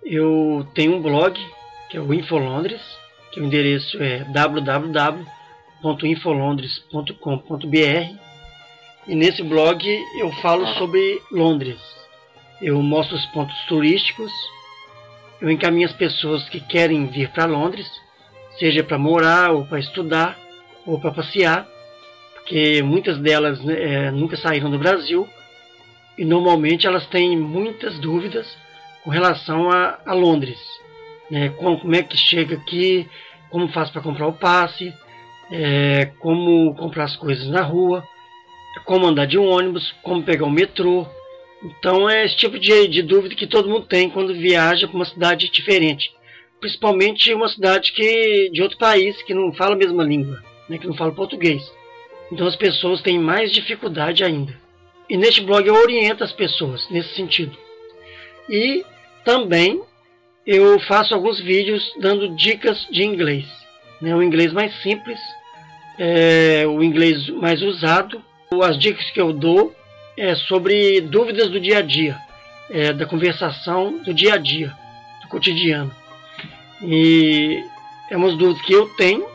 eu tenho um blog, que é o InfoLondres, que o endereço é www.infolondres.com.br, e nesse blog eu falo sobre Londres. Eu mostro os pontos turísticos, eu encaminho as pessoas que querem vir para Londres, seja para morar, ou para estudar, ou para passear, porque muitas delas nunca saíram do Brasil, e normalmente elas têm muitas dúvidas com relação a Londres. Como é que chega aqui, como faz para comprar o passe, como comprar as coisas na rua, como andar de ônibus, como pegar o metrô. Então é esse tipo de dúvida que todo mundo tem quando viaja para uma cidade diferente. Principalmente uma cidade de outro país que não fala a mesma língua, que não fala português. Então as pessoas têm mais dificuldade ainda. E neste blog eu oriento as pessoas nesse sentido. E também eu faço alguns vídeos dando dicas de inglês. O inglês mais simples, o inglês mais usado. As dicas que eu dou é sobre dúvidas do dia a dia, da conversação do dia a dia, do cotidiano. E é umas dúvidas que eu tenho,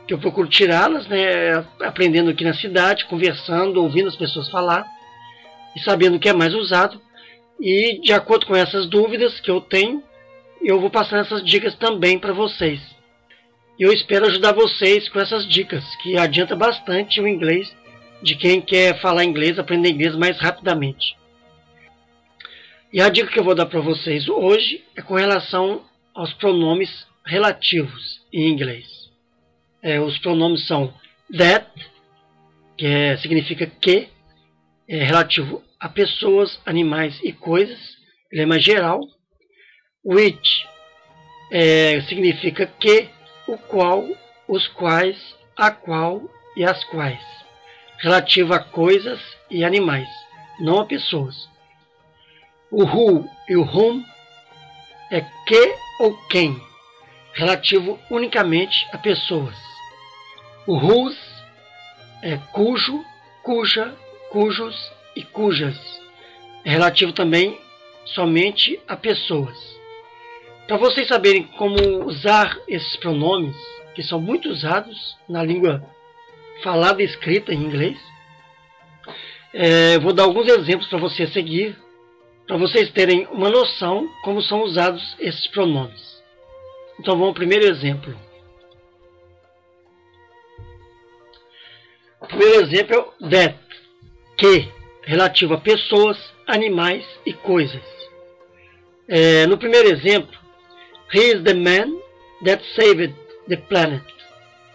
que eu procuro tirá-las, aprendendo aqui na cidade, conversando, ouvindo as pessoas falar e sabendo o que é mais usado. E de acordo com essas dúvidas que eu tenho, eu vou passar essas dicas também para vocês. E eu espero ajudar vocês com essas dicas, que adianta bastante o inglês de quem quer falar inglês, aprender inglês mais rapidamente. E a dica que eu vou dar para vocês hoje é com relação aos pronomes relativos em inglês. Os pronomes são that, que significa que, é relativo a pessoas, animais e coisas, ele é mais geral. Which significa que, o qual, os quais, a qual e as quais, relativo a coisas e animais, não a pessoas. O who e o whom é que ou quem, relativo unicamente a pessoas. O whose é cujo, cuja, cujos e cujas, é relativo também somente a pessoas. Para vocês saberem como usar esses pronomes, que são muito usados na língua falada e escrita em inglês, eu vou dar alguns exemplos para você seguir, para vocês terem uma noção como são usados esses pronomes. Então vamos ao primeiro exemplo. O primeiro exemplo é o that, que, relativo a pessoas, animais e coisas. No primeiro exemplo, he is the man that saved the planet.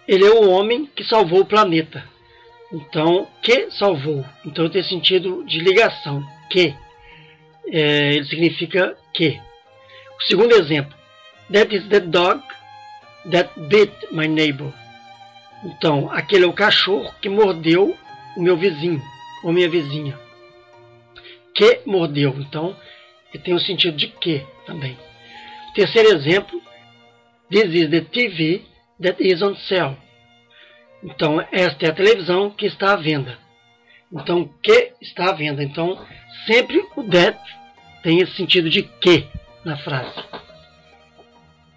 Ele é o homem que salvou o planeta. Então, que salvou. Então tem sentido de ligação. Que. Ele significa que. O segundo exemplo. That is the dog that bit my neighbor. Então, aquele é o cachorro que mordeu o meu vizinho, ou minha vizinha. Que mordeu. Então, ele tem o sentido de que também. O terceiro exemplo. This is the TV that is on sale. Então, esta é a televisão que está à venda. Então, que está à venda. Então, sempre o that tem esse sentido de que na frase.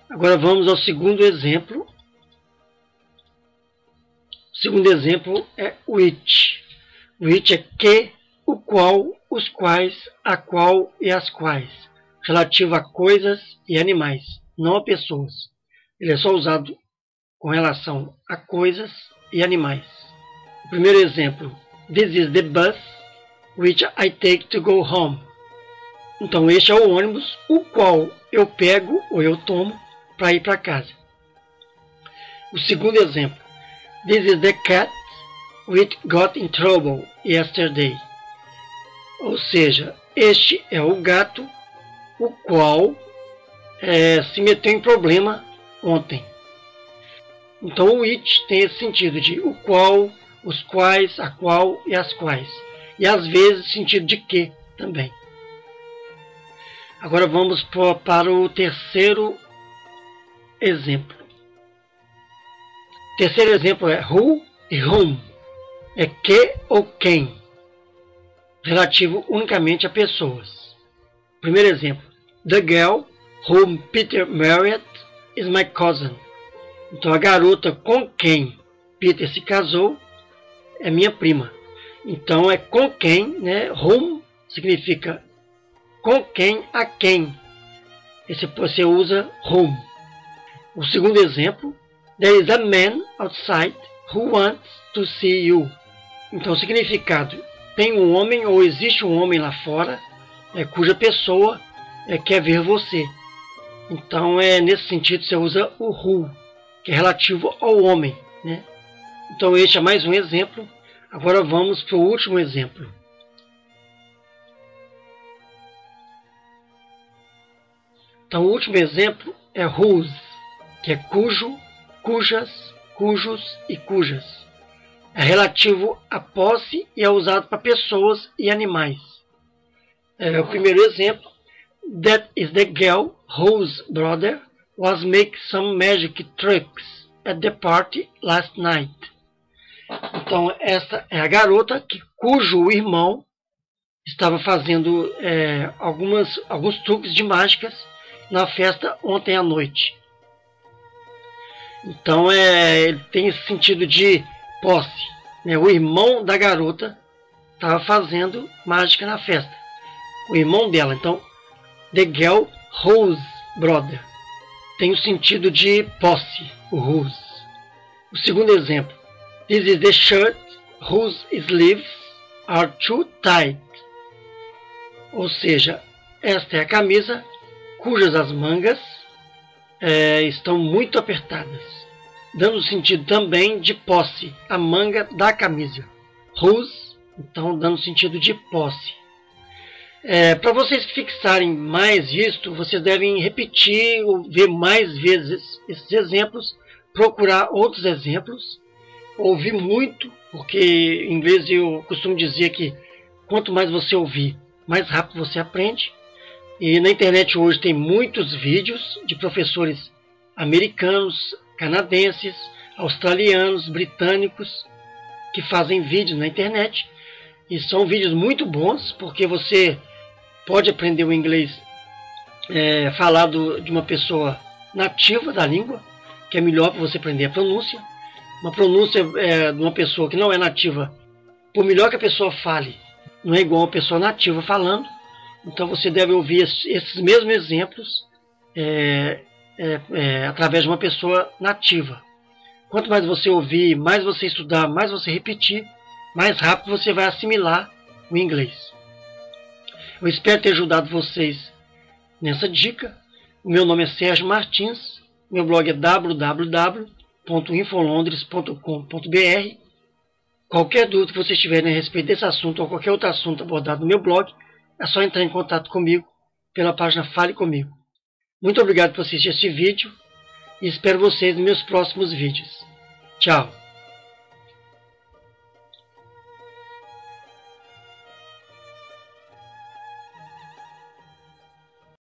Agora vamos ao segundo exemplo. O segundo exemplo é which. Which é que, o qual, os quais, a qual e as quais. Relativo a coisas e animais, não a pessoas. Ele é só usado com relação a coisas e animais. O primeiro exemplo. This is the bus which I take to go home. Então este é o ônibus o qual eu pego ou eu tomo para ir para casa. O segundo exemplo. This is the cat which got in trouble yesterday. Ou seja, este é o gato o qual se meteu em problema ontem. Então o which tem esse sentido de o qual, os quais, a qual e as quais. E às vezes sentido de que também. Agora vamos para o terceiro exemplo. O terceiro exemplo é who e whom. É que ou quem. Relativo unicamente a pessoas. Primeiro exemplo. The girl whom Peter married is my cousin. Então a garota com quem Peter se casou é minha prima. Então é com quem, né? Whom significa com quem, a quem. Esse você usa whom. O segundo exemplo, there is a man outside who wants to see you. Então o significado, tem um homem ou existe um homem lá fora cuja pessoa quer ver você. Então nesse sentido você usa o who, que é relativo ao homem, né? Então este é mais um exemplo. Agora vamos para o último exemplo. Então o último exemplo é whose, que é cujo, cujas, cujos e cujas. É relativo à posse e é usado para pessoas e animais. O primeiro exemplo, that is the girl whose brother was making some magic tricks at the party last night. Então essa é a garota cujo irmão estava fazendo alguns truques de mágicas na festa ontem à noite. Então ele tem esse sentido de posse, né? O irmão da garota estava fazendo mágica na festa. O irmão dela. Então, the girl whose brother tem o sentido de posse, o whose. O segundo exemplo. This is the shirt whose sleeves are too tight. Ou seja, esta é a camisa cujas as mangas estão muito apertadas, dando o sentido também de posse, a manga da camisa. Whose, então dando o sentido de posse. Para vocês fixarem mais isto, vocês devem repetir ou ver mais vezes esses exemplos, procurar outros exemplos, ouvir muito, porque em inglês eu costumo dizer que quanto mais você ouvir, mais rápido você aprende. E na internet hoje tem muitos vídeos de professores americanos, canadenses, australianos, britânicos, que fazem vídeos na internet. E são vídeos muito bons, porque você pode aprender o inglês falado de uma pessoa nativa da língua, que é melhor para você aprender a pronúncia. Uma pronúncia de uma pessoa que não é nativa, por melhor que a pessoa fale, não é igual a pessoa nativa falando. Então você deve ouvir esses mesmos exemplos através de uma pessoa nativa. Quanto mais você ouvir, mais você estudar, mais você repetir, mais rápido você vai assimilar o inglês. Eu espero ter ajudado vocês nessa dica. O meu nome é Sérgio Martins, meu blog é www.infolondres.com.br. Qualquer dúvida que vocês tiverem a respeito desse assunto ou qualquer outro assunto abordado no meu blog, é só entrar em contato comigo pela página Fale Comigo. Muito obrigado por assistir este vídeo e espero vocês nos meus próximos vídeos. Tchau!